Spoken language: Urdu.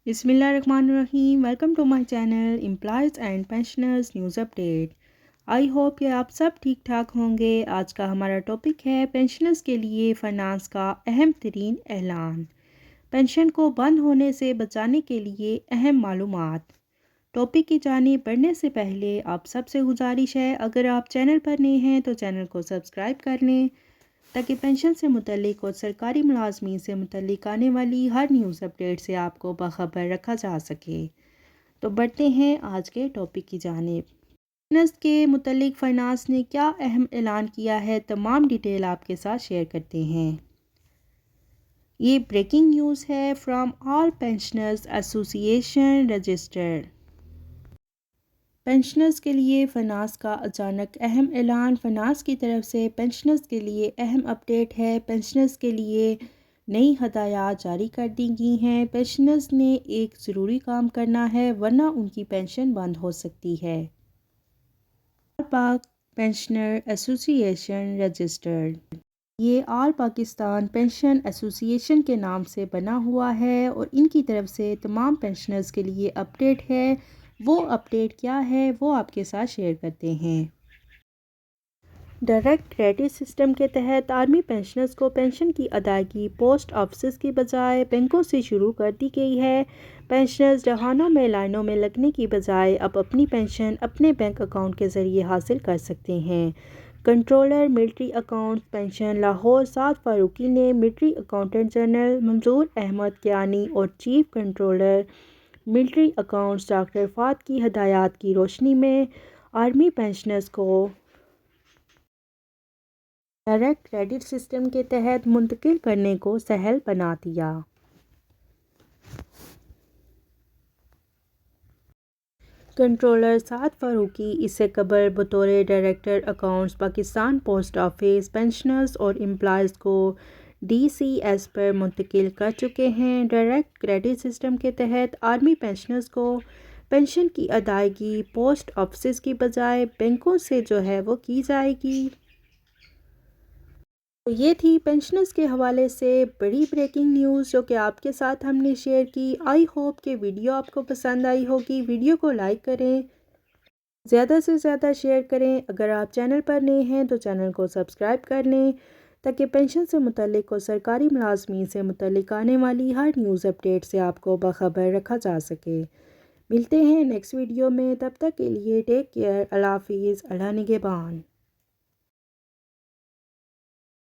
بسم اللہ الرحمن الرحیم۔ Welcome to my channel employees and pensioners news update. I hope کہ آپ سب ٹھیک ٹھاک ہوں گے۔ آج کا ہمارا ٹاپک ہے پینشنرز کے لیے فنانس کا اہم ترین اعلان، پینشن کو بند ہونے سے بچانے کے لیے اہم معلومات۔ ٹاپک کی جانب بڑھنے سے پہلے آپ سب سے گزارش ہے، اگر آپ چینل پر نئے ہیں تو چینل کو سبسکرائب کر لیں تاکہ پینشن سے متعلق اور سرکاری ملازمین سے متعلق آنے والی ہر نیوز اپڈیٹ سے آپ کو باخبر رکھا جا سکے۔ تو بڑھتے ہیں آج کے ٹاپک کی جانب۔ پینشنرز کے متعلق فائنانس نے کیا اہم اعلان کیا ہے، تمام ڈیٹیل آپ کے ساتھ شیئر کرتے ہیں۔ یہ بریکنگ نیوز ہے فرام آل پینشنرز ایسوسی ایشن رجسٹر۔ پینشنرز کے لیے فنانس کا اچانک اہم اعلان۔ فنانس کی طرف سے پینشنرز کے لیے اہم اپڈیٹ ہے۔ پینشنرز کے لیے نئی ہدایات جاری کر دی گئی ہیں۔ پینشنرز نے ایک ضروری کام کرنا ہے ورنہ ان کی پینشن بند ہو سکتی ہے۔ آل پاک پینشنر ایسوسی ایشن رجسٹرڈ۔ یہ آل پاکستان پینشن ایسوسی ایشن کے نام سے بنا ہوا ہے اور ان کی طرف سے تمام پینشنرز کے لیے اپڈیٹ ہے۔ وہ اپڈیٹ کیا ہے وہ آپ کے ساتھ شیئر کرتے ہیں۔ ڈائریکٹ کریڈٹ سسٹم کے تحت آرمی پینشنرز کو پینشن کی ادائیگی پوسٹ آفسز کی بجائے بینکوں سے شروع کر دی گئی ہے۔ پینشنرز جہانوں میں لائنوں میں لگنے کی بجائے اب اپنی پینشن اپنے بینک اکاؤنٹ کے ذریعے حاصل کر سکتے ہیں۔ Controller military accounts pension Lahore Saad Farooqui نے military accountant general Manzoor Ahmad Kiani اور chief controller military accounts doctor Fahad کی ہدایات کی روشنی میں آرمی پینشنرز کو ڈائریکٹ کریڈٹ سسٹم کے تحت منتقل کرنے کو سہل بنا دیا۔ کنٹرولر سعد فاروقی اس سے قبل بطور director accounts Pakistan post office pensioners اور امپلائیز کو ڈی سی ایس پر منتقل کر چکے ہیں۔ ڈائریکٹ کریڈٹ سسٹم کے تحت آرمی پینشنرز کو پینشن کی ادائیگی پوسٹ آفسز کی بجائے بینکوں سے وہ کی جائے گی۔ تو یہ تھی پینشنرز کے حوالے سے بڑی بریکنگ نیوز جو کہ آپ کے ساتھ ہم نے شیئر کی۔ آئی ہوپ کہ ویڈیو آپ کو پسند آئی ہوگی۔ ویڈیو کو لائک کریں، زیادہ سے زیادہ شیئر کریں۔ اگر آپ چینل پر نئے ہیں تو چینل کو سبسکرائب کر لیں تاکہ پینشن سے متعلق اور سرکاری ملازمین سے متعلق آنے والی ہر نیوز اپڈیٹ سے آپ کو باخبر رکھا جا سکے۔ ملتے ہیں نیکسٹ ویڈیو میں، تب تک کے لیے ٹیک کیئر۔ اللہ حافظ، اللہ نگہبان۔